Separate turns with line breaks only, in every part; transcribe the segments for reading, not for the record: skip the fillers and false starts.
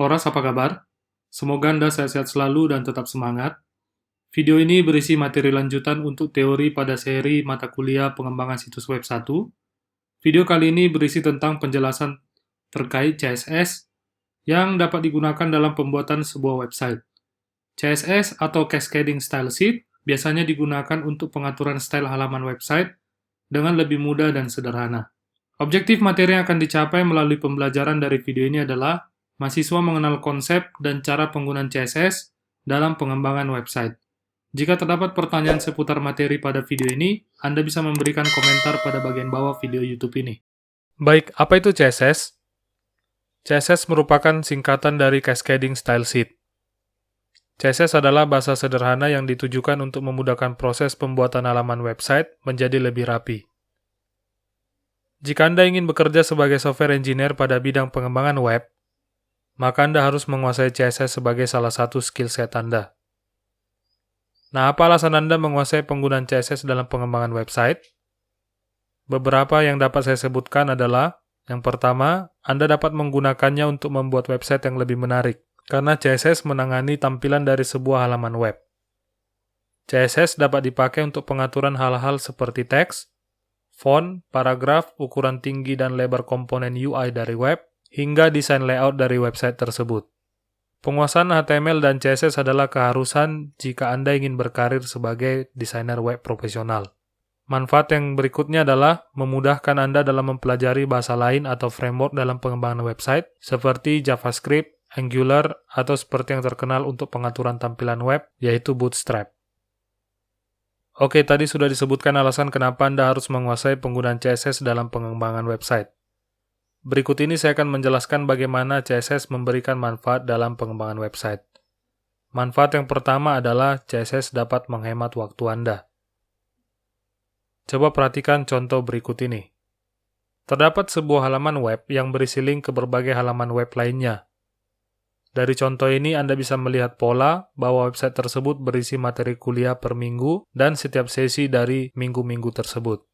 Horas, apa kabar? Semoga Anda sehat-sehat selalu dan tetap semangat. Video ini berisi materi lanjutan untuk teori pada seri mata kuliah pengembangan situs web 1. Video kali ini berisi tentang penjelasan terkait CSS yang dapat digunakan dalam pembuatan sebuah website. CSS atau Cascading Style Sheet biasanya digunakan untuk pengaturan style halaman website dengan lebih mudah dan sederhana. Objektif materi yang akan dicapai melalui pembelajaran dari video ini adalah mahasiswa mengenal konsep dan cara penggunaan CSS dalam pengembangan website. Jika terdapat pertanyaan seputar materi pada video ini, Anda bisa memberikan komentar pada bagian bawah video YouTube ini. Baik, apa itu CSS? CSS merupakan singkatan dari Cascading Style Sheet. CSS adalah bahasa sederhana yang ditujukan untuk memudahkan proses pembuatan halaman website menjadi lebih rapi. Jika Anda ingin bekerja sebagai software engineer pada bidang pengembangan web, maka Anda harus menguasai CSS sebagai salah satu skill set Anda. Nah, apa alasan Anda menguasai penggunaan CSS dalam pengembangan website? Beberapa yang dapat saya sebutkan adalah, yang pertama, Anda dapat menggunakannya untuk membuat website yang lebih menarik, karena CSS menangani tampilan dari sebuah halaman web. CSS dapat dipakai untuk pengaturan hal-hal seperti teks, font, paragraf, ukuran tinggi dan lebar komponen UI dari web, hingga desain layout dari website tersebut. Penguasaan HTML dan CSS adalah keharusan jika Anda ingin berkarir sebagai desainer web profesional. Manfaat yang berikutnya adalah memudahkan Anda dalam mempelajari bahasa lain atau framework dalam pengembangan website, seperti JavaScript, Angular, atau seperti yang terkenal untuk pengaturan tampilan web, yaitu Bootstrap. Oke, tadi sudah disebutkan alasan kenapa Anda harus menguasai penggunaan CSS dalam pengembangan website. Berikut ini saya akan menjelaskan bagaimana CSS memberikan manfaat dalam pengembangan website. Manfaat yang pertama adalah CSS dapat menghemat waktu Anda. Coba perhatikan contoh berikut ini. Terdapat sebuah halaman web yang berisi link ke berbagai halaman web lainnya. Dari contoh ini Anda bisa melihat pola bahwa website tersebut berisi materi kuliah per minggu dan setiap sesi dari minggu-minggu tersebut.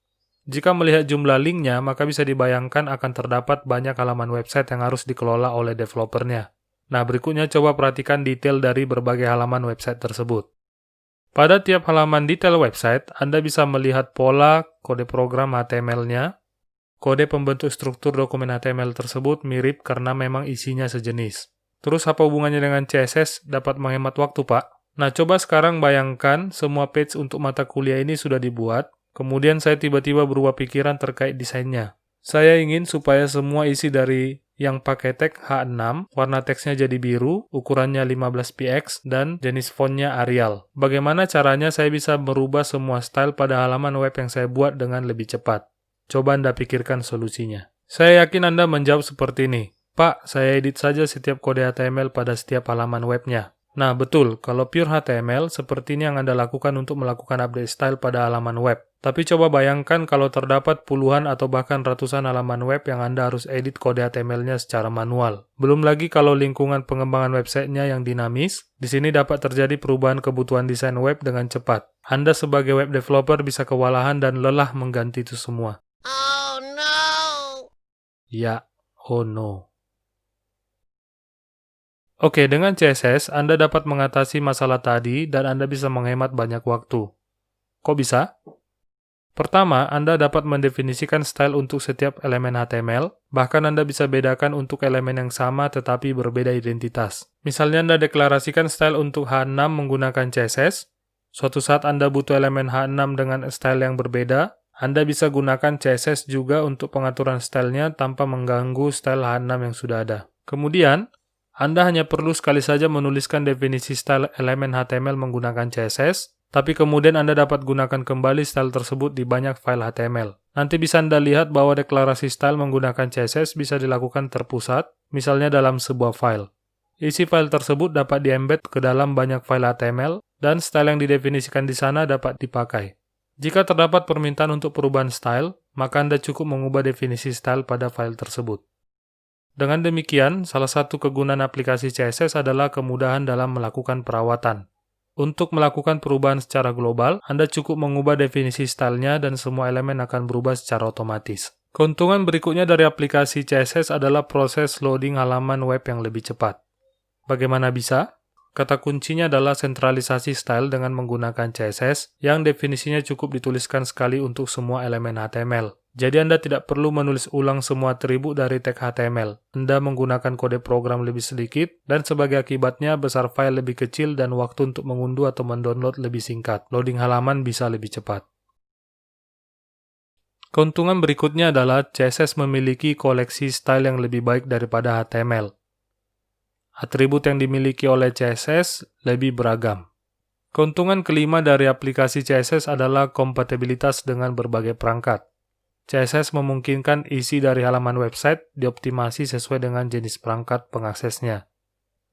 Jika melihat jumlah linknya, maka bisa dibayangkan akan terdapat banyak halaman website yang harus dikelola oleh developernya. Nah, berikutnya coba perhatikan detail dari berbagai halaman website tersebut. Pada tiap halaman detail website, Anda bisa melihat pola kode program HTML-nya. Kode pembentuk struktur dokumen HTML tersebut mirip karena memang isinya sejenis. Terus apa hubungannya dengan CSS dapat menghemat waktu, Pak? Nah, coba sekarang bayangkan semua page untuk mata kuliah ini sudah dibuat. Kemudian saya tiba-tiba berubah pikiran terkait desainnya. Saya ingin supaya semua isi dari yang pakai tag H6, warna teksnya jadi biru, ukurannya 15px, dan jenis fontnya Arial. Bagaimana caranya saya bisa merubah semua style pada halaman web yang saya buat dengan lebih cepat? Coba Anda pikirkan solusinya. Saya yakin Anda menjawab seperti ini. Pak, saya edit saja setiap kode HTML pada setiap halaman webnya. Nah, betul, kalau pure HTML, seperti ini yang Anda lakukan untuk melakukan update style pada halaman web. Tapi coba bayangkan kalau terdapat puluhan atau bahkan ratusan halaman web yang Anda harus edit kode HTML-nya secara manual. Belum lagi kalau lingkungan pengembangan website-nya yang dinamis, di sini dapat terjadi perubahan kebutuhan desain web dengan cepat. Anda sebagai web developer bisa kewalahan dan lelah mengganti itu semua.
Oh no!
Ya, oh no. Oke, dengan CSS, Anda dapat mengatasi masalah tadi dan Anda bisa menghemat banyak waktu. Kok bisa? Pertama, Anda dapat mendefinisikan style untuk setiap elemen HTML, bahkan Anda bisa bedakan untuk elemen yang sama tetapi berbeda identitas. Misalnya Anda deklarasikan style untuk H6 menggunakan CSS, suatu saat Anda butuh elemen H6 dengan style yang berbeda, Anda bisa gunakan CSS juga untuk pengaturan stylenya tanpa mengganggu style H6 yang sudah ada. Kemudian, Anda hanya perlu sekali saja menuliskan definisi style elemen HTML menggunakan CSS, tapi kemudian Anda dapat gunakan kembali style tersebut di banyak file HTML. Nanti bisa Anda lihat bahwa deklarasi style menggunakan CSS bisa dilakukan terpusat, misalnya dalam sebuah file. Isi file tersebut dapat di-embed ke dalam banyak file HTML, dan style yang didefinisikan di sana dapat dipakai. Jika terdapat permintaan untuk perubahan style, maka Anda cukup mengubah definisi style pada file tersebut. Dengan demikian, salah satu kegunaan aplikasi CSS adalah kemudahan dalam melakukan perawatan. Untuk melakukan perubahan secara global, Anda cukup mengubah definisi stylenya dan semua elemen akan berubah secara otomatis. Keuntungan berikutnya dari aplikasi CSS adalah proses loading halaman web yang lebih cepat. Bagaimana bisa? Kata kuncinya adalah sentralisasi style dengan menggunakan CSS yang definisinya cukup dituliskan sekali untuk semua elemen HTML. Jadi Anda tidak perlu menulis ulang semua atribut dari tag HTML. Anda menggunakan kode program lebih sedikit, dan sebagai akibatnya besar file lebih kecil dan waktu untuk mengunduh atau mendownload lebih singkat. Loading halaman bisa lebih cepat. Keuntungan berikutnya adalah CSS memiliki koleksi style yang lebih baik daripada HTML. Atribut yang dimiliki oleh CSS lebih beragam. Keuntungan kelima dari aplikasi CSS adalah kompatibilitas dengan berbagai perangkat. CSS memungkinkan isi dari halaman website dioptimasi sesuai dengan jenis perangkat pengaksesnya.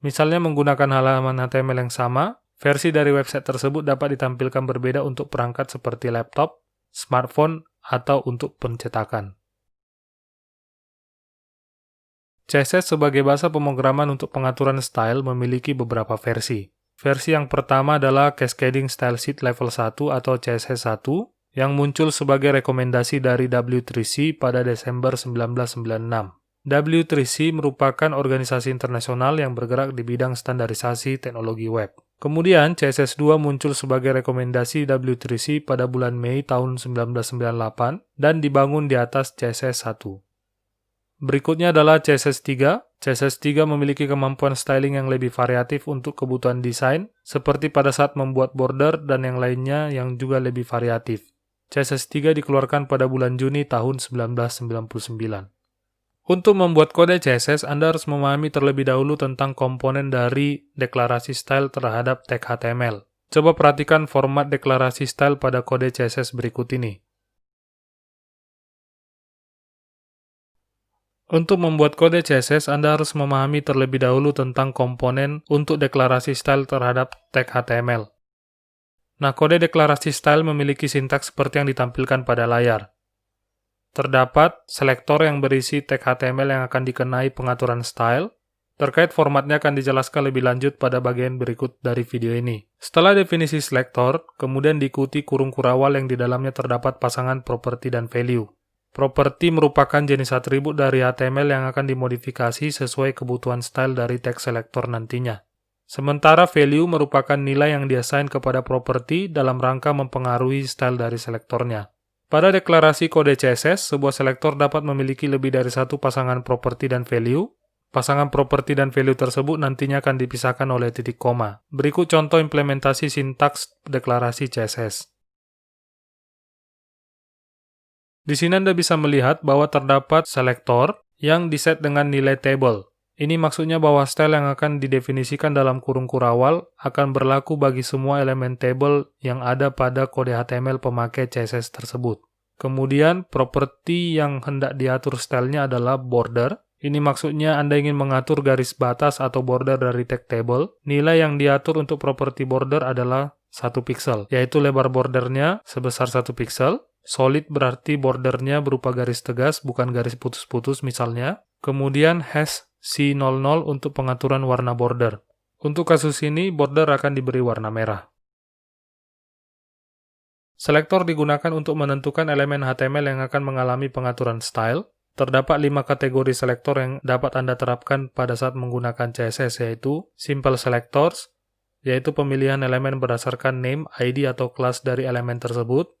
Misalnya menggunakan halaman HTML yang sama, versi dari website tersebut dapat ditampilkan berbeda untuk perangkat seperti laptop, smartphone, atau untuk pencetakan. CSS sebagai bahasa pemrograman untuk pengaturan style memiliki beberapa versi. Versi yang pertama adalah Cascading Style Sheet Level 1 atau CSS 1 yang muncul sebagai rekomendasi dari W3C pada Desember 1996. W3C merupakan organisasi internasional yang bergerak di bidang standarisasi teknologi web. Kemudian CSS 2 muncul sebagai rekomendasi W3C pada bulan Mei tahun 1998 dan dibangun di atas CSS 1. Berikutnya adalah CSS 3. CSS 3 memiliki kemampuan styling yang lebih variatif untuk kebutuhan desain, seperti pada saat membuat border dan yang lainnya yang juga lebih variatif. CSS 3 dikeluarkan pada bulan Juni tahun 1999. Untuk membuat kode CSS, Anda harus memahami terlebih dahulu tentang komponen dari deklarasi style terhadap tag HTML. Coba perhatikan format deklarasi style pada kode CSS berikut ini. Untuk membuat kode CSS, Anda harus memahami terlebih dahulu tentang komponen untuk deklarasi style terhadap tag HTML. Nah, kode deklarasi style memiliki sintaks seperti yang ditampilkan pada layar. Terdapat selektor yang berisi tag HTML yang akan dikenai pengaturan style. Terkait formatnya akan dijelaskan lebih lanjut pada bagian berikut dari video ini. Setelah definisi selektor, kemudian diikuti kurung kurawal yang di dalamnya terdapat pasangan properti dan value. Properti merupakan jenis atribut dari HTML yang akan dimodifikasi sesuai kebutuhan style dari tag selector nantinya. Sementara value merupakan nilai yang diassign kepada properti dalam rangka mempengaruhi style dari selektornya. Pada deklarasi kode CSS, sebuah selektor dapat memiliki lebih dari satu pasangan properti dan value. Pasangan properti dan value tersebut nantinya akan dipisahkan oleh titik koma. Berikut contoh implementasi sintaks deklarasi CSS. Di sini Anda bisa melihat bahwa terdapat selektor yang diset dengan nilai table. Ini maksudnya bahwa style yang akan didefinisikan dalam kurung kurawal akan berlaku bagi semua elemen table yang ada pada kode HTML pemakai CSS tersebut. Kemudian, properti yang hendak diatur stylenya adalah border. Ini maksudnya Anda ingin mengatur garis batas atau border dari tag table. Nilai yang diatur untuk properti border adalah 1 pixel, yaitu lebar bordernya sebesar 1 pixel. Solid berarti bordernya berupa garis tegas, bukan garis putus-putus misalnya. Kemudian hash C00 untuk pengaturan warna border. Untuk kasus ini, border akan diberi warna merah. Selektor digunakan untuk menentukan elemen HTML yang akan mengalami pengaturan style. Terdapat 5 kategori selektor yang dapat Anda terapkan pada saat menggunakan CSS, yaitu Simple Selectors, yaitu pemilihan elemen berdasarkan name, ID, atau kelas dari elemen tersebut.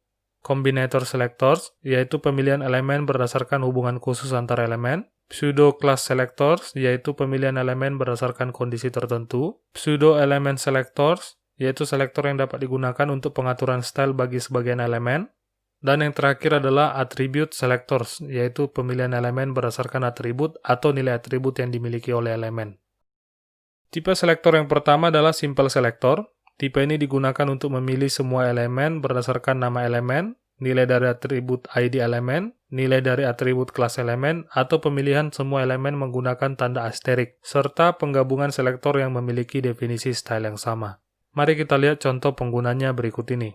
Combinator Selectors, yaitu pemilihan elemen berdasarkan hubungan khusus antar elemen. Pseudo Class Selectors, yaitu pemilihan elemen berdasarkan kondisi tertentu. Pseudo Element Selectors, yaitu selektor yang dapat digunakan untuk pengaturan style bagi sebagian elemen. Dan yang terakhir adalah Attribute Selectors, yaitu pemilihan elemen berdasarkan atribut atau nilai atribut yang dimiliki oleh elemen. Tipe selektor yang pertama adalah Simple Selector. Tipe ini digunakan untuk memilih semua elemen berdasarkan nama elemen, nilai dari atribut ID elemen, nilai dari atribut kelas elemen, atau pemilihan semua elemen menggunakan tanda asterik, serta penggabungan selektor yang memiliki definisi style yang sama. Mari kita lihat contoh penggunanya berikut ini.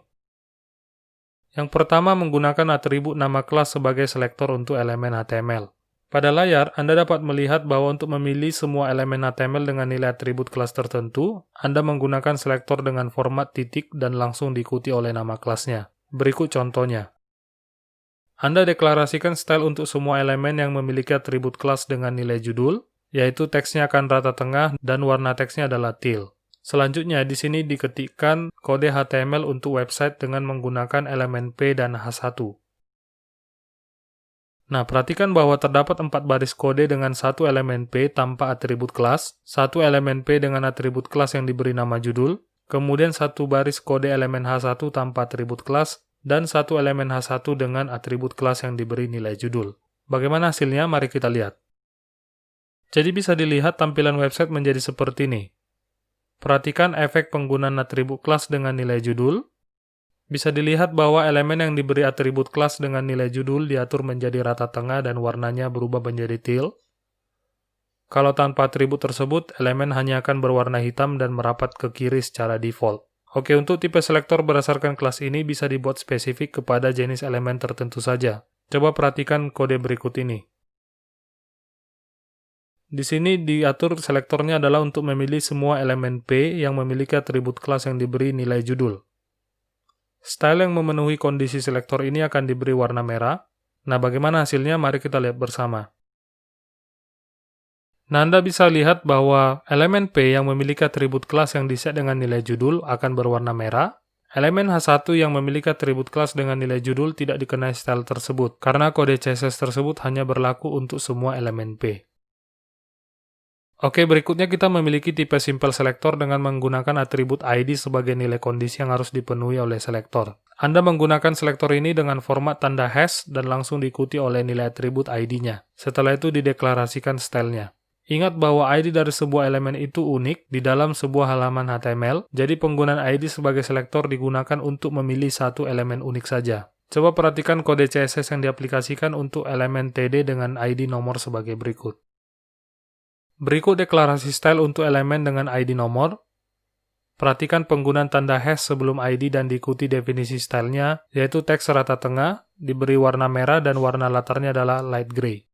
Yang pertama menggunakan atribut nama kelas sebagai selektor untuk elemen HTML. Pada layar, Anda dapat melihat bahwa untuk memilih semua elemen HTML dengan nilai atribut kelas tertentu, Anda menggunakan selektor dengan format titik dan langsung diikuti oleh nama kelasnya. Berikut contohnya. Anda deklarasikan style untuk semua elemen yang memiliki atribut kelas dengan nilai judul, yaitu teksnya akan rata tengah dan warna teksnya adalah teal. Selanjutnya, di sini diketikkan kode HTML untuk website dengan menggunakan elemen P dan H1. Nah, perhatikan bahwa terdapat 4 baris kode dengan satu elemen P tanpa atribut kelas, satu elemen P dengan atribut kelas yang diberi nama judul, kemudian satu baris kode elemen H1 tanpa atribut kelas, dan satu elemen H1 dengan atribut kelas yang diberi nilai judul. Bagaimana hasilnya? Mari kita lihat. Jadi bisa dilihat tampilan website menjadi seperti ini. Perhatikan efek penggunaan atribut kelas dengan nilai judul. Bisa dilihat bahwa elemen yang diberi atribut kelas dengan nilai judul diatur menjadi rata tengah dan warnanya berubah menjadi teal. Kalau tanpa atribut tersebut, elemen hanya akan berwarna hitam dan merapat ke kiri secara default. Oke, untuk tipe selektor berdasarkan kelas ini bisa dibuat spesifik kepada jenis elemen tertentu saja. Coba perhatikan kode berikut ini. Di sini diatur selektornya adalah untuk memilih semua elemen P yang memiliki atribut kelas yang diberi nilai judul. Style yang memenuhi kondisi selektor ini akan diberi warna merah. Nah, bagaimana hasilnya? Mari kita lihat bersama. Nah, Anda bisa lihat bahwa elemen P yang memiliki atribut kelas yang diset dengan nilai judul akan berwarna merah. Elemen H1 yang memiliki atribut kelas dengan nilai judul tidak dikenai style tersebut, karena kode CSS tersebut hanya berlaku untuk semua elemen P. Oke, berikutnya kita memiliki tipe simple selector dengan menggunakan atribut ID sebagai nilai kondisi yang harus dipenuhi oleh selektor. Anda menggunakan selektor ini dengan format tanda hash dan langsung diikuti oleh nilai atribut ID-nya. Setelah itu dideklarasikan style-nya. Ingat bahwa ID dari sebuah elemen itu unik di dalam sebuah halaman HTML, jadi penggunaan ID sebagai selektor digunakan untuk memilih satu elemen unik saja. Coba perhatikan kode CSS yang diaplikasikan untuk elemen TD dengan ID nomor sebagai berikut. Berikut deklarasi style untuk elemen dengan ID nomor. Perhatikan penggunaan tanda hash sebelum ID dan diikuti definisi stylenya, yaitu teks rata tengah, diberi warna merah dan warna latarnya adalah light gray.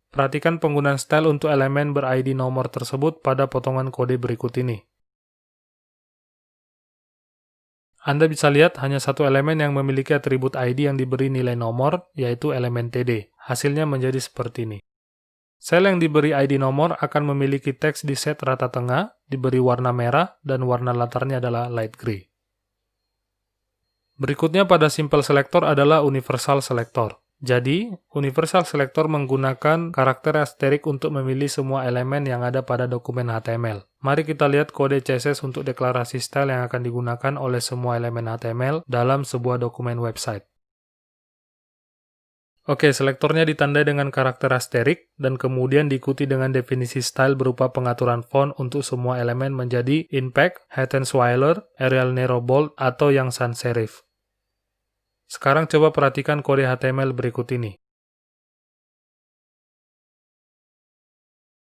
Perhatikan penggunaan style untuk elemen ber-ID nomor tersebut pada potongan kode berikut ini. Anda bisa lihat hanya satu elemen yang memiliki atribut ID yang diberi nilai nomor, yaitu elemen TD. Hasilnya menjadi seperti ini. Sel yang diberi ID nomor akan memiliki teks di set rata tengah, diberi warna merah, dan warna latarnya adalah light gray. Berikutnya pada simple selector adalah universal selector. Jadi, universal selector menggunakan karakter asterik untuk memilih semua elemen yang ada pada dokumen HTML. Mari kita lihat kode CSS untuk deklarasi style yang akan digunakan oleh semua elemen HTML dalam sebuah dokumen website. Oke, selektornya ditandai dengan karakter asterik, dan kemudian diikuti dengan definisi style berupa pengaturan font untuk semua elemen menjadi impact, height and swirler, Arial narrow bold, atau yang sans serif. Sekarang coba perhatikan kode HTML berikut ini.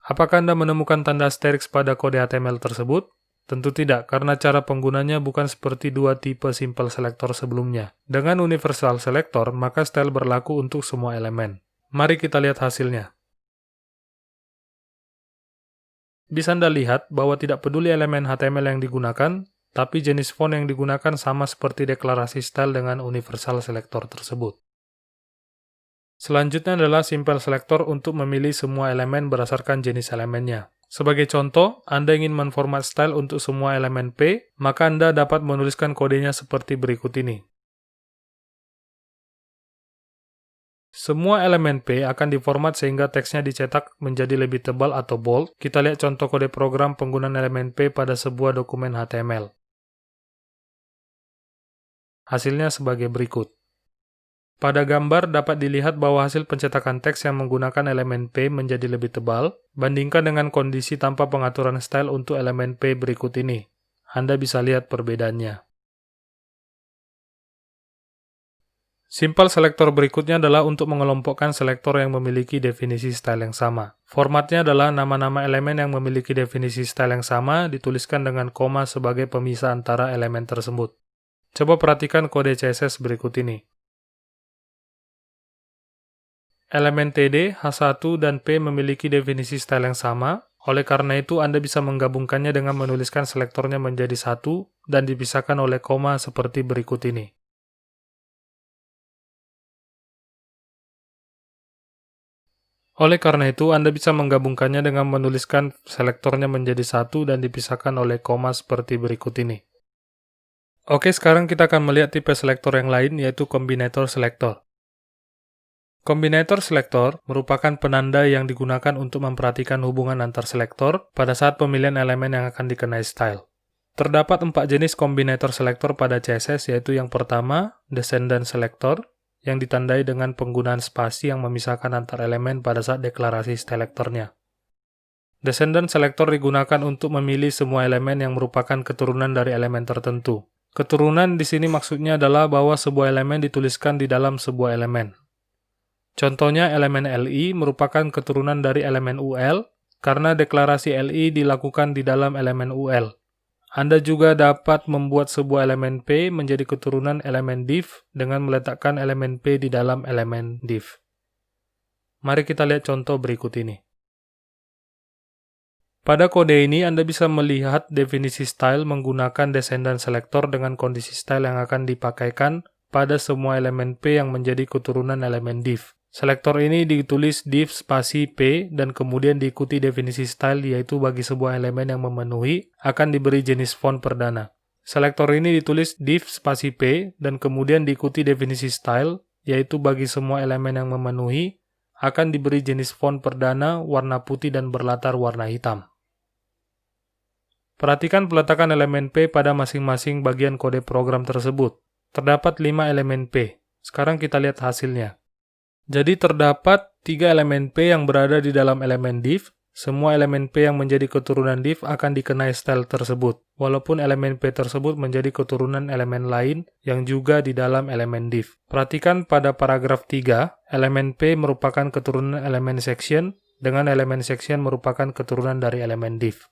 Apakah Anda menemukan tanda asterisk pada kode HTML tersebut? Tentu tidak, karena cara penggunanya bukan seperti dua tipe simple selector sebelumnya. Dengan universal selector, maka style berlaku untuk semua elemen. Mari kita lihat hasilnya. Bisa Anda lihat bahwa tidak peduli elemen HTML yang digunakan, tapi jenis font yang digunakan sama seperti deklarasi style dengan universal selector tersebut. Selanjutnya adalah simple selector untuk memilih semua elemen berdasarkan jenis elemennya. Sebagai contoh, Anda ingin menformat style untuk semua elemen P, maka Anda dapat menuliskan kodenya seperti berikut ini. Semua elemen P akan diformat sehingga teksnya dicetak menjadi lebih tebal atau bold. Kita lihat contoh kode program penggunaan elemen P pada sebuah dokumen HTML. Hasilnya sebagai berikut. Pada gambar dapat dilihat bahwa hasil pencetakan teks yang menggunakan elemen P menjadi lebih tebal, bandingkan dengan kondisi tanpa pengaturan style untuk elemen P berikut ini. Anda bisa lihat perbedaannya. Simple selector berikutnya adalah untuk mengelompokkan selektor yang memiliki definisi style yang sama. Formatnya adalah nama-nama elemen yang memiliki definisi style yang sama dituliskan dengan koma sebagai pemisah antara elemen tersebut. Coba perhatikan kode CSS berikut ini. Elemen TD, H1, dan P memiliki definisi style yang sama, oleh karena itu Anda bisa menggabungkannya dengan menuliskan selektornya menjadi satu dan dipisahkan oleh koma seperti berikut ini. Oleh karena itu, Anda bisa menggabungkannya dengan menuliskan selektornya menjadi satu dan dipisahkan oleh koma seperti berikut ini. Oke, sekarang kita akan melihat tipe selektor yang lain, yaitu kombinator selektor. Kombinator selektor merupakan penanda yang digunakan untuk memperhatikan hubungan antar selektor pada saat pemilihan elemen yang akan dikenai style. Terdapat 4 jenis kombinator selektor pada CSS, yaitu yang pertama, descendant selector, yang ditandai dengan penggunaan spasi yang memisahkan antar elemen pada saat deklarasi selektornya. Descendant selector digunakan untuk memilih semua elemen yang merupakan keturunan dari elemen tertentu. Keturunan di sini maksudnya adalah bahwa sebuah elemen dituliskan di dalam sebuah elemen. Contohnya elemen LI merupakan keturunan dari elemen UL karena deklarasi LI dilakukan di dalam elemen UL. Anda juga dapat membuat sebuah elemen P menjadi keturunan elemen div dengan meletakkan elemen P di dalam elemen div. Mari kita lihat contoh berikut ini. Pada kode ini, Anda bisa melihat definisi style menggunakan descendant selector dengan kondisi style yang akan dipakaikan pada semua elemen P yang menjadi keturunan elemen div. Selektor ini ditulis div spasi P dan kemudian diikuti definisi style, yaitu bagi sebuah elemen yang memenuhi akan diberi jenis font perdana. Selektor ini ditulis div spasi P dan kemudian diikuti definisi style, yaitu bagi semua elemen yang memenuhi akan diberi jenis font perdana warna putih dan berlatar warna hitam. Perhatikan peletakan elemen P pada masing-masing bagian kode program tersebut. Terdapat 5 elemen P. Sekarang kita lihat hasilnya. Jadi terdapat 3 elemen P yang berada di dalam elemen div. Semua elemen P yang menjadi keturunan div akan dikenai style tersebut, walaupun elemen P tersebut menjadi keturunan elemen lain yang juga di dalam elemen div. Perhatikan pada paragraf 3, elemen P merupakan keturunan elemen section, dengan elemen section merupakan keturunan dari elemen div.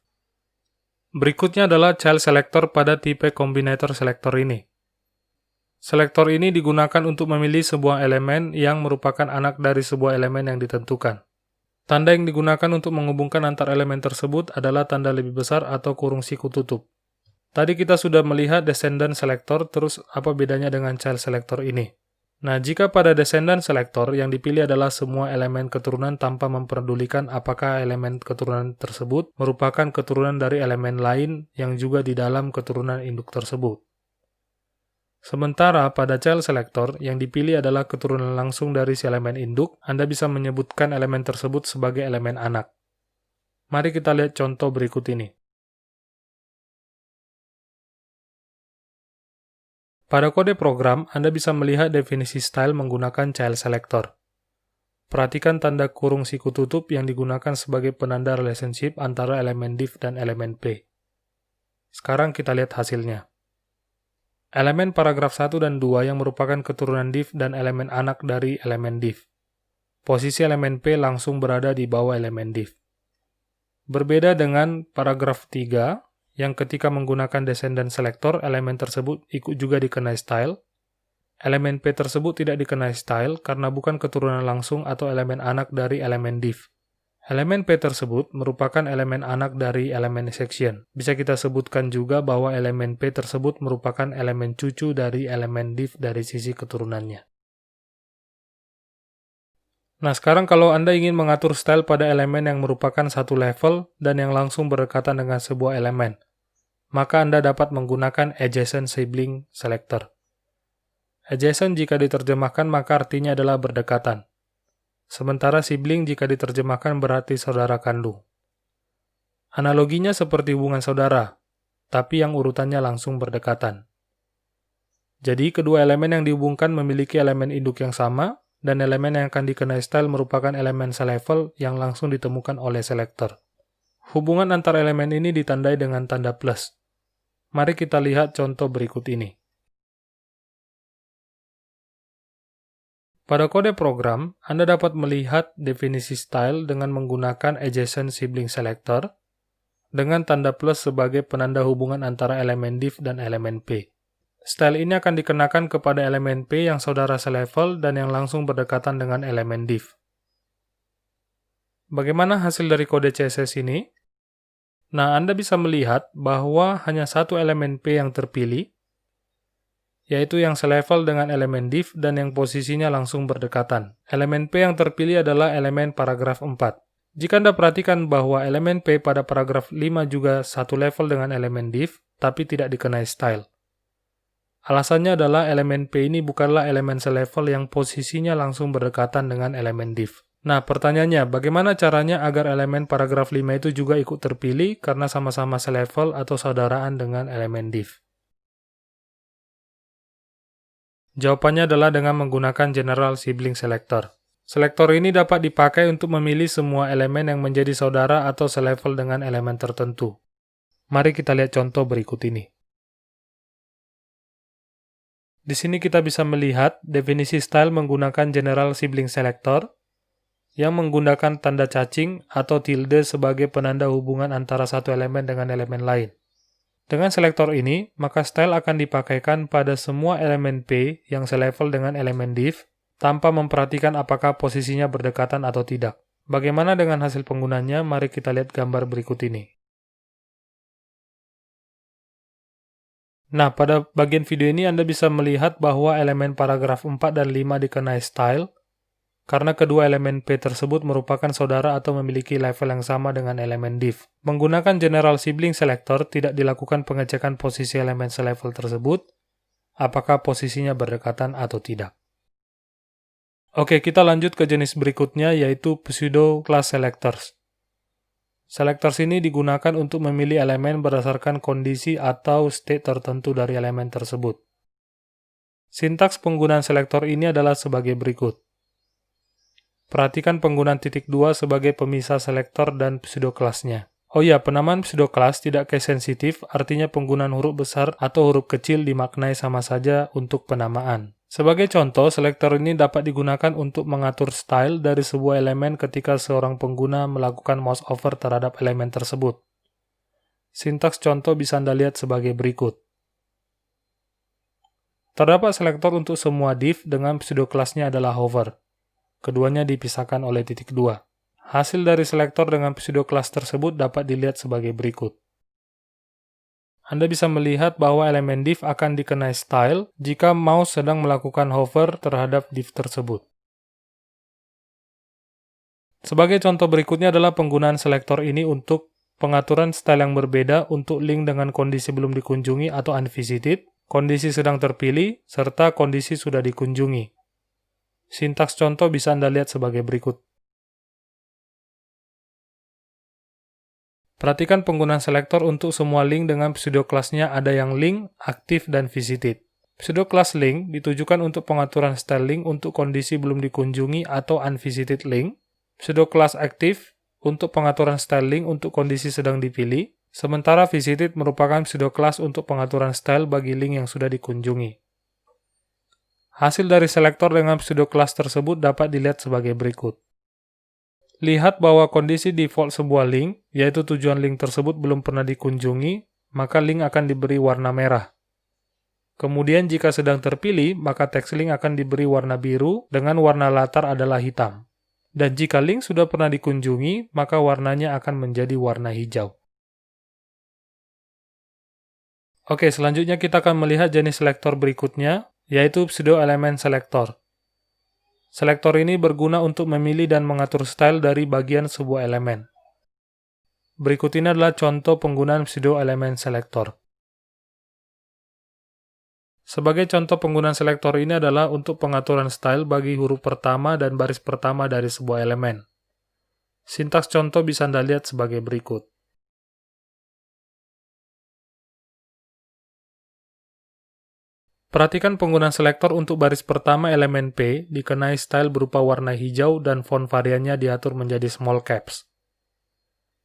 Berikutnya adalah child selector pada tipe kombinator selector ini. Selektor ini digunakan untuk memilih sebuah elemen yang merupakan anak dari sebuah elemen yang ditentukan. Tanda yang digunakan untuk menghubungkan antar elemen tersebut adalah tanda lebih besar atau kurung siku tutup. Tadi kita sudah melihat descendant selector, terus apa bedanya dengan child selector ini? Nah, jika pada descendant selector yang dipilih adalah semua elemen keturunan tanpa memperdulikan apakah elemen keturunan tersebut merupakan keturunan dari elemen lain yang juga di dalam keturunan induk tersebut. Sementara pada child selector yang dipilih adalah keturunan langsung dari si elemen induk, Anda bisa menyebutkan elemen tersebut sebagai elemen anak. Mari kita lihat contoh berikut ini. Pada kode program, Anda bisa melihat definisi style menggunakan child selector. Perhatikan tanda kurung siku tutup yang digunakan sebagai penanda relationship antara elemen div dan elemen P. Sekarang kita lihat hasilnya. Elemen paragraf 1 dan 2 yang merupakan keturunan div dan elemen anak dari elemen div. Posisi elemen P langsung berada di bawah elemen div. Berbeda dengan paragraf 3, yang ketika menggunakan descendant selector, elemen tersebut ikut juga dikenai style. Elemen P tersebut tidak dikenai style karena bukan keturunan langsung atau elemen anak dari elemen div. Elemen P tersebut merupakan elemen anak dari elemen section. Bisa kita sebutkan juga bahwa elemen P tersebut merupakan elemen cucu dari elemen div dari sisi keturunannya. Nah, sekarang kalau Anda ingin mengatur style pada elemen yang merupakan satu level dan yang langsung berdekatan dengan sebuah elemen, maka Anda dapat menggunakan adjacent sibling selector. Adjacent jika diterjemahkan maka artinya adalah berdekatan. Sementara sibling jika diterjemahkan berarti saudara kandung. Analoginya seperti hubungan saudara, tapi yang urutannya langsung berdekatan. Jadi kedua elemen yang dihubungkan memiliki elemen induk yang sama, dan elemen yang akan dikenai style merupakan elemen selevel yang langsung ditemukan oleh selektor. Hubungan antar elemen ini ditandai dengan tanda plus. Mari kita lihat contoh berikut ini. Pada kode program, Anda dapat melihat definisi style dengan menggunakan adjacent sibling selector dengan tanda plus sebagai penanda hubungan antara elemen div dan elemen P. Style ini akan dikenakan kepada elemen P yang saudara selevel dan yang langsung berdekatan dengan elemen div. Bagaimana hasil dari kode CSS ini? Nah, Anda bisa melihat bahwa hanya satu elemen P yang terpilih, yaitu yang selevel dengan elemen div dan yang posisinya langsung berdekatan. Elemen P yang terpilih adalah elemen paragraf 4. Jika Anda perhatikan bahwa elemen P pada paragraf 5 juga satu level dengan elemen div, tapi tidak dikenai style. Alasannya adalah elemen P ini bukanlah elemen selevel yang posisinya langsung berdekatan dengan elemen div. Nah, pertanyaannya, bagaimana caranya agar elemen paragraf 5 itu juga ikut terpilih karena sama-sama selevel atau saudaraan dengan elemen div? Jawabannya adalah dengan menggunakan General Sibling Selector. Selektor ini dapat dipakai untuk memilih semua elemen yang menjadi saudara atau selevel dengan elemen tertentu. Mari kita lihat contoh berikut ini. Di sini kita bisa melihat definisi style menggunakan General Sibling Selector yang menggunakan tanda cacing atau tilde sebagai penanda hubungan antara satu elemen dengan elemen lain. Dengan selektor ini, maka style akan dipakaikan pada semua elemen P yang selevel dengan elemen div tanpa memperhatikan apakah posisinya berdekatan atau tidak. Bagaimana dengan hasil penggunanya? Mari kita lihat gambar berikut ini. Nah, pada bagian video ini Anda bisa melihat bahwa elemen paragraf 4 dan 5 dikenai style karena kedua elemen P tersebut merupakan saudara atau memiliki level yang sama dengan elemen div. Menggunakan General Sibling Selector tidak dilakukan pengecekan posisi elemen selevel tersebut, apakah posisinya berdekatan atau tidak. Oke, kita lanjut ke jenis berikutnya, yaitu Pseudo Class Selectors. Selectors ini digunakan untuk memilih elemen berdasarkan kondisi atau state tertentu dari elemen tersebut. Sintaks penggunaan selektor ini adalah sebagai berikut. Perhatikan penggunaan titik 2 sebagai pemisah selektor dan pseudo-kelasnya. Oh ya, penamaan pseudo-kelas tidak case sensitif, artinya penggunaan huruf besar atau huruf kecil dimaknai sama saja untuk penamaan. Sebagai contoh, selektor ini dapat digunakan untuk mengatur style dari sebuah elemen ketika seorang pengguna melakukan mouse over terhadap elemen tersebut. Sintaks contoh bisa Anda lihat sebagai berikut. Terdapat selektor untuk semua div dengan pseudo-kelasnya adalah hover. Keduanya dipisahkan oleh titik 2. Hasil dari selektor dengan pseudo-kelas tersebut dapat dilihat sebagai berikut. Anda bisa melihat bahwa elemen div akan dikenai style jika mouse sedang melakukan hover terhadap div tersebut. Sebagai contoh berikutnya adalah penggunaan selektor ini untuk pengaturan style yang berbeda untuk link dengan kondisi belum dikunjungi atau unvisited, kondisi sedang terpilih, serta kondisi sudah dikunjungi. Sintaks contoh bisa Anda lihat sebagai berikut. Perhatikan penggunaan selektor untuk semua link dengan pseudo-kelasnya ada yang link, aktif, dan visited. Pseudo-kelas link ditujukan untuk pengaturan style link untuk kondisi belum dikunjungi atau unvisited link. Pseudo-kelas aktif untuk pengaturan style link untuk kondisi sedang dipilih. Sementara visited merupakan pseudo-kelas untuk pengaturan style bagi link yang sudah dikunjungi. Hasil dari selektor dengan pseudo-kelas tersebut dapat dilihat sebagai berikut. Lihat bahwa kondisi default sebuah link, yaitu tujuan link tersebut belum pernah dikunjungi, maka link akan diberi warna merah. Kemudian jika sedang terpilih, maka teks link akan diberi warna biru dengan warna latar adalah hitam. Dan jika link sudah pernah dikunjungi, maka warnanya akan menjadi warna hijau. Oke, selanjutnya kita akan melihat jenis selektor berikutnya, yaitu pseudo element selector. Selektor ini berguna untuk memilih dan mengatur style dari bagian sebuah elemen. Berikut ini adalah contoh penggunaan pseudo element selector. Sebagai contoh penggunaan selektor ini adalah untuk pengaturan style bagi huruf pertama dan baris pertama dari sebuah elemen. Sintaks contoh bisa Anda lihat sebagai berikut. Perhatikan penggunaan selektor untuk baris pertama elemen P dikenai style berupa warna hijau dan font variannya diatur menjadi small caps.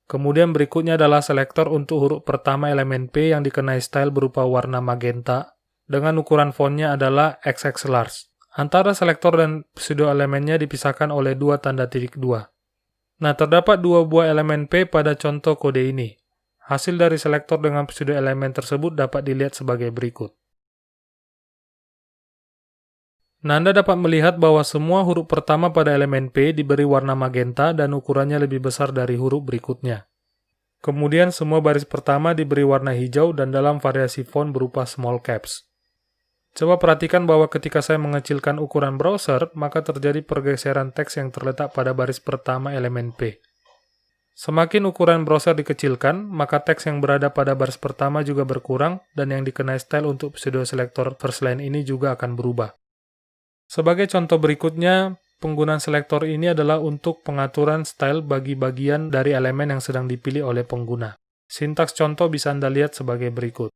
Kemudian berikutnya adalah selektor untuk huruf pertama elemen P yang dikenai style berupa warna magenta dengan ukuran fontnya adalah XX large. Antara selektor dan pseudo elemennya dipisahkan oleh dua tanda titik 2. Nah, terdapat dua buah elemen P pada contoh kode ini. Hasil dari selektor dengan pseudo elemen tersebut dapat dilihat sebagai berikut. Nah, Anda dapat melihat bahwa semua huruf pertama pada elemen P diberi warna magenta dan ukurannya lebih besar dari huruf berikutnya. Kemudian semua baris pertama diberi warna hijau dan dalam variasi font berupa small caps. Coba perhatikan bahwa ketika saya mengecilkan ukuran browser, maka terjadi pergeseran teks yang terletak pada baris pertama elemen P. Semakin ukuran browser dikecilkan, maka teks yang berada pada baris pertama juga berkurang, dan yang dikenai style untuk pseudo selector first line ini juga akan berubah. Sebagai contoh berikutnya, penggunaan selektor ini adalah untuk pengaturan style bagi bagian dari elemen yang sedang dipilih oleh pengguna. Sintaks contoh bisa Anda lihat sebagai berikut.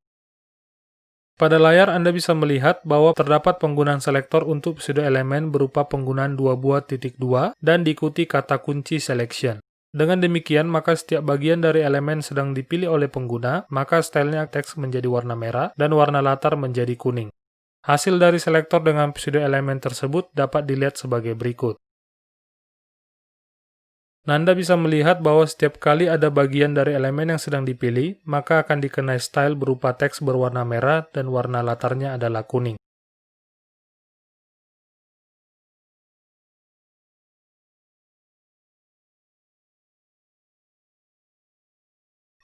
Pada layar Anda bisa melihat bahwa terdapat penggunaan selektor untuk pseudo elemen berupa penggunaan dua buah titik 2 dan diikuti kata kunci selection. Dengan demikian, maka setiap bagian dari elemen sedang dipilih oleh pengguna, maka stylenya teks menjadi warna merah dan warna latar menjadi kuning. Hasil dari selektor dengan pseudo elemen tersebut dapat dilihat sebagai berikut. Nah, Anda bisa melihat bahwa setiap kali ada bagian dari elemen yang sedang dipilih, maka akan dikenai style berupa teks berwarna merah dan warna latarnya adalah kuning.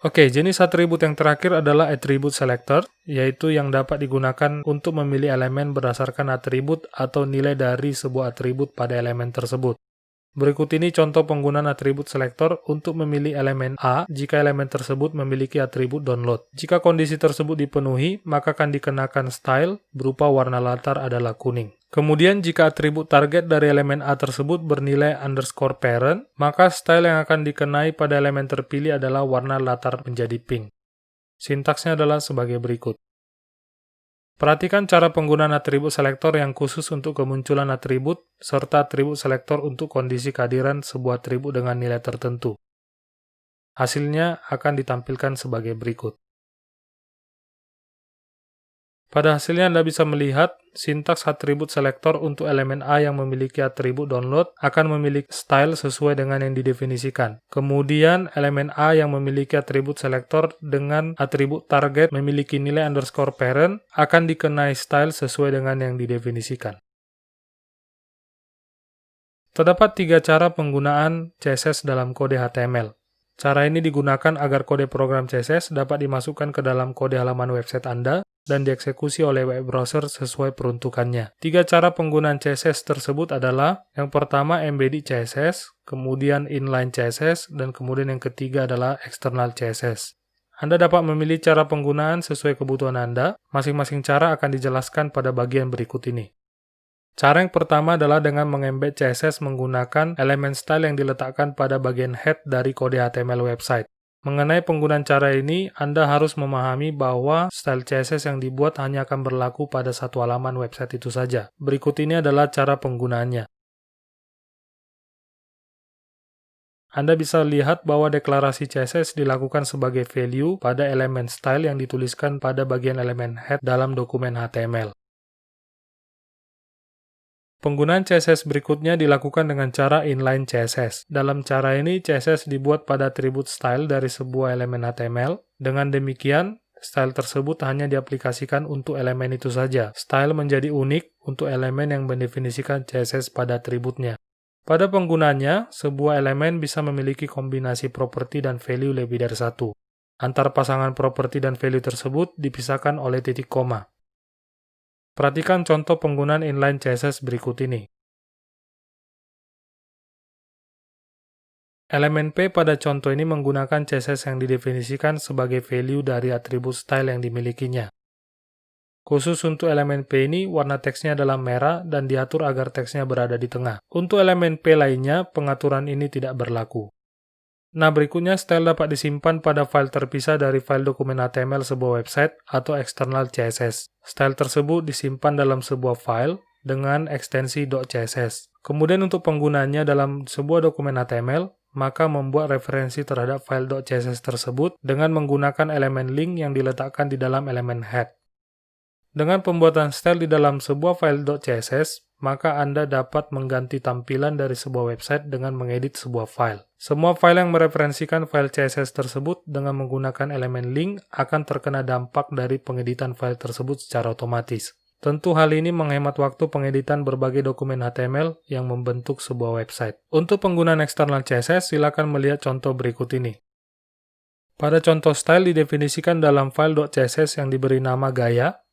Oke, jenis atribut yang terakhir adalah atribut selector, yaitu yang dapat digunakan untuk memilih elemen berdasarkan atribut atau nilai dari sebuah atribut pada elemen tersebut. Berikut ini contoh penggunaan atribut selector untuk memilih elemen A jika elemen tersebut memiliki atribut download. Jika kondisi tersebut dipenuhi, maka akan dikenakan style berupa warna latar adalah kuning. Kemudian jika atribut target dari elemen A tersebut bernilai underscore parent, maka style yang akan dikenai pada elemen terpilih adalah warna latar menjadi pink. Sintaksnya adalah sebagai berikut. Perhatikan cara penggunaan atribut selektor yang khusus untuk kemunculan atribut, serta atribut selektor untuk kondisi kehadiran sebuah atribut dengan nilai tertentu. Hasilnya akan ditampilkan sebagai berikut. Pada hasilnya Anda bisa melihat, sintaks atribut selektor untuk elemen A yang memiliki atribut download akan memiliki style sesuai dengan yang didefinisikan. Kemudian, elemen A yang memiliki atribut selektor dengan atribut target memiliki nilai underscore parent akan dikenai style sesuai dengan yang didefinisikan. Terdapat 3 cara penggunaan CSS dalam kode HTML. Cara ini digunakan agar kode program CSS dapat dimasukkan ke dalam kode halaman website Anda dan dieksekusi oleh web browser sesuai peruntukannya. 3 cara penggunaan CSS tersebut adalah yang pertama embedded CSS, kemudian inline CSS, dan kemudian yang ketiga adalah external CSS. Anda dapat memilih cara penggunaan sesuai kebutuhan Anda. Masing-masing cara akan dijelaskan pada bagian berikut ini. Cara yang pertama adalah dengan mengembed CSS menggunakan elemen style yang diletakkan pada bagian head dari kode HTML website. Mengenai penggunaan cara ini, Anda harus memahami bahwa style CSS yang dibuat hanya akan berlaku pada satu halaman website itu saja. Berikut ini adalah cara penggunaannya. Anda bisa lihat bahwa deklarasi CSS dilakukan sebagai value pada elemen style yang dituliskan pada bagian elemen head dalam dokumen HTML. Penggunaan CSS berikutnya dilakukan dengan cara inline CSS. Dalam cara ini, CSS dibuat pada atribut style dari sebuah elemen HTML. Dengan demikian, style tersebut hanya diaplikasikan untuk elemen itu saja. Style menjadi unik untuk elemen yang mendefinisikan CSS pada atributnya. Pada penggunanya, sebuah elemen bisa memiliki kombinasi properti dan value lebih dari satu. Antar pasangan properti dan value tersebut dipisahkan oleh titik koma. Perhatikan contoh penggunaan inline CSS berikut ini. Elemen P pada contoh ini menggunakan CSS yang didefinisikan sebagai value dari atribut style yang dimilikinya. Khusus untuk elemen P ini, warna teksnya adalah merah dan diatur agar teksnya berada di tengah. Untuk elemen P lainnya, pengaturan ini tidak berlaku. Nah, berikutnya style dapat disimpan pada file terpisah dari file dokumen HTML sebuah website atau external CSS. Style tersebut disimpan dalam sebuah file dengan ekstensi .css. Kemudian untuk penggunanya dalam sebuah dokumen HTML, maka membuat referensi terhadap file .css tersebut dengan menggunakan elemen link yang diletakkan di dalam elemen head. Dengan pembuatan style di dalam sebuah file .css, maka Anda dapat mengganti tampilan dari sebuah website dengan mengedit sebuah file. Semua file yang mereferensikan file CSS tersebut dengan menggunakan elemen link akan terkena dampak dari pengeditan file tersebut secara otomatis. Tentu hal ini menghemat waktu pengeditan berbagai dokumen HTML yang membentuk sebuah website. Untuk penggunaan eksternal CSS, silakan melihat contoh berikut ini. Pada contoh style didefinisikan dalam file .css yang diberi nama gaya.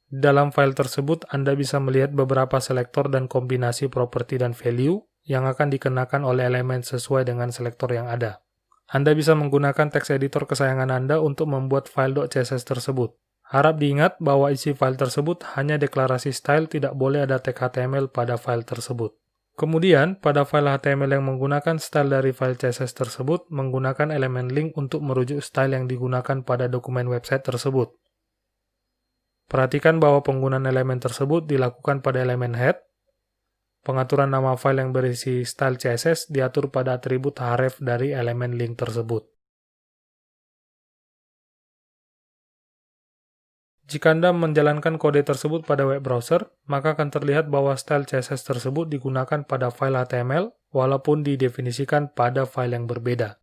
Dalam file tersebut, Anda bisa melihat beberapa selektor dan kombinasi properti dan value yang akan dikenakan oleh elemen sesuai dengan selektor yang ada. Anda bisa menggunakan teks editor kesayangan Anda untuk membuat file .css tersebut. Harap diingat bahwa isi file tersebut hanya deklarasi style, tidak boleh ada tag HTML pada file tersebut. Kemudian, pada file HTML yang menggunakan style dari file CSS tersebut, menggunakan elemen link untuk merujuk style yang digunakan pada dokumen website tersebut. Perhatikan bahwa penggunaan elemen tersebut dilakukan pada elemen head. Pengaturan nama file yang berisi style CSS diatur pada atribut href dari elemen link tersebut. Jika Anda menjalankan kode tersebut pada web browser, maka akan terlihat bahwa style CSS tersebut digunakan pada file HTML, walaupun didefinisikan pada file yang berbeda.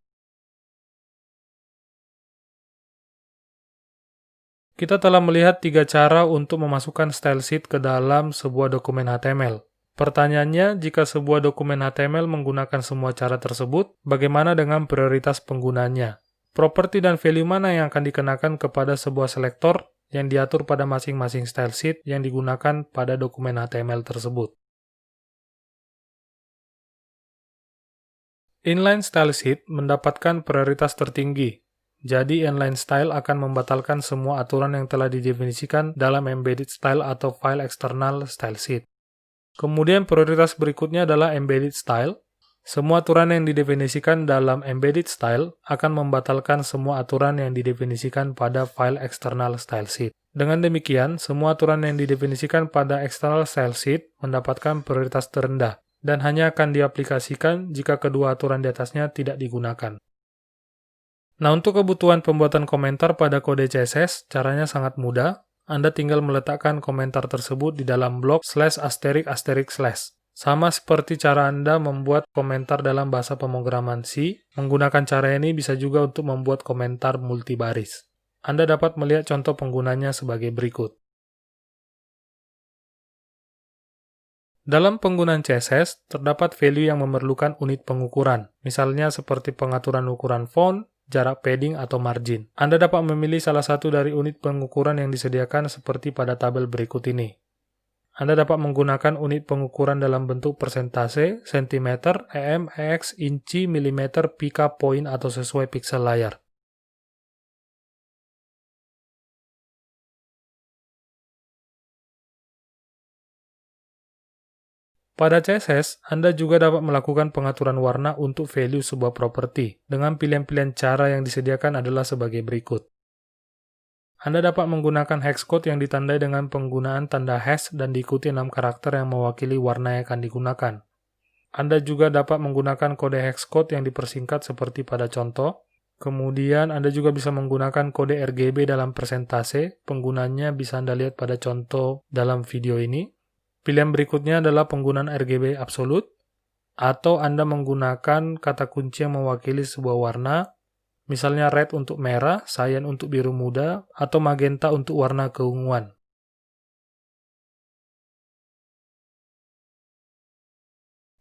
Kita telah melihat 3 cara untuk memasukkan style sheet ke dalam sebuah dokumen HTML. Pertanyaannya, jika sebuah dokumen HTML menggunakan semua cara tersebut, bagaimana dengan prioritas penggunanya? Properti dan value mana yang akan dikenakan kepada sebuah selektor yang diatur pada masing-masing style sheet yang digunakan pada dokumen HTML tersebut? Inline style sheet mendapatkan prioritas tertinggi. Jadi, inline style akan membatalkan semua aturan yang telah didefinisikan dalam embedded style atau file eksternal style sheet. Kemudian prioritas berikutnya adalah embedded style. Semua aturan yang didefinisikan dalam embedded style akan membatalkan semua aturan yang didefinisikan pada file external style sheet. Dengan demikian, semua aturan yang didefinisikan pada external style sheet mendapatkan prioritas terendah dan hanya akan diaplikasikan jika kedua aturan di atasnya tidak digunakan. Nah, untuk kebutuhan pembuatan komentar pada kode CSS, caranya sangat mudah. Anda tinggal meletakkan komentar tersebut di dalam blok /**//. Sama seperti cara Anda membuat komentar dalam bahasa pemrograman C, menggunakan cara ini bisa juga untuk membuat komentar multibaris. Anda dapat melihat contoh penggunanya sebagai berikut. Dalam penggunaan CSS, terdapat value yang memerlukan unit pengukuran, misalnya seperti pengaturan ukuran font, jarak padding, atau margin. Anda dapat memilih salah satu dari unit pengukuran yang disediakan seperti pada tabel berikut ini. Anda dapat menggunakan unit pengukuran dalam bentuk persentase, sentimeter, ex, inci, milimeter, pika, poin, atau sesuai piksel layar. Pada CSS, Anda juga dapat melakukan pengaturan warna untuk value sebuah properti. Dengan pilihan-pilihan cara yang disediakan adalah sebagai berikut. Anda dapat menggunakan hex code yang ditandai dengan penggunaan tanda hash dan diikuti 6 karakter yang mewakili warna yang akan digunakan. Anda juga dapat menggunakan kode hex code yang dipersingkat seperti pada contoh. Kemudian Anda juga bisa menggunakan kode RGB dalam persentase. Penggunanya bisa Anda lihat pada contoh dalam video ini. Pilihan berikutnya adalah penggunaan RGB absolut, atau Anda menggunakan kata kunci yang mewakili sebuah warna, misalnya red untuk merah, cyan untuk biru muda, atau magenta untuk warna keunguan.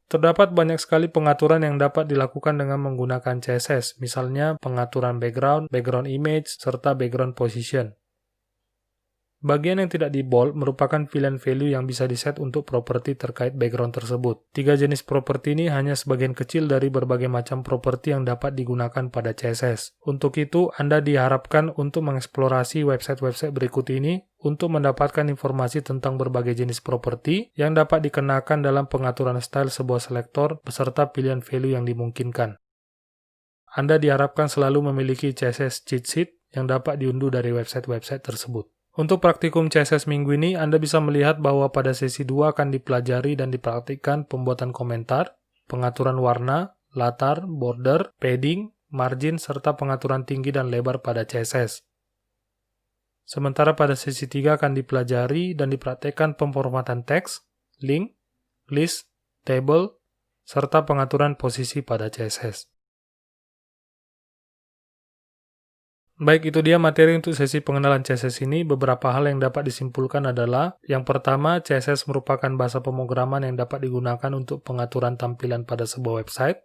Terdapat banyak sekali pengaturan yang dapat dilakukan dengan menggunakan CSS, misalnya pengaturan background, background image, serta background position. Bagian yang tidak di bold merupakan pilihan value yang bisa diset untuk properti terkait background tersebut. 3 jenis properti ini hanya sebagian kecil dari berbagai macam properti yang dapat digunakan pada CSS. Untuk itu, Anda diharapkan untuk mengeksplorasi website-website berikut ini untuk mendapatkan informasi tentang berbagai jenis properti yang dapat dikenakan dalam pengaturan style sebuah selektor beserta pilihan value yang dimungkinkan. Anda diharapkan selalu memiliki CSS cheat sheet yang dapat diunduh dari website-website tersebut. Untuk praktikum CSS minggu ini, Anda bisa melihat bahwa pada sesi 2 akan dipelajari dan dipraktikkan pembuatan komentar, pengaturan warna, latar, border, padding, margin, serta pengaturan tinggi dan lebar pada CSS. Sementara pada sesi 3 akan dipelajari dan dipraktikkan pemformatan teks, link, list, table, serta pengaturan posisi pada CSS. Baik, itu dia materi untuk sesi pengenalan CSS ini. Beberapa hal yang dapat disimpulkan adalah, yang pertama, CSS merupakan bahasa pemrograman yang dapat digunakan untuk pengaturan tampilan pada sebuah website.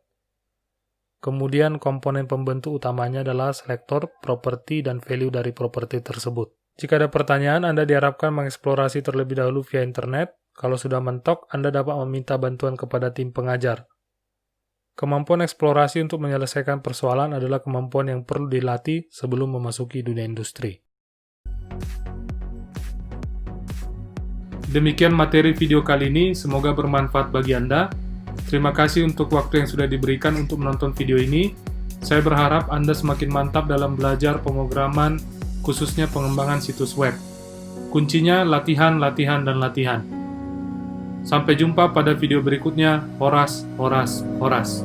Kemudian, komponen pembentuk utamanya adalah selektor, properti, dan value dari properti tersebut. Jika ada pertanyaan, Anda diharapkan mengeksplorasi terlebih dahulu via internet. Kalau sudah mentok, Anda dapat meminta bantuan kepada tim pengajar. Kemampuan eksplorasi untuk menyelesaikan persoalan adalah kemampuan yang perlu dilatih sebelum memasuki dunia industri. Demikian materi video kali ini, semoga bermanfaat bagi Anda. Terima kasih untuk waktu yang sudah diberikan untuk menonton video ini. Saya berharap Anda semakin mantap dalam belajar pemrograman, khususnya pengembangan situs web. Kuncinya latihan, latihan, dan latihan. Sampai jumpa pada video berikutnya. Horas, horas, horas.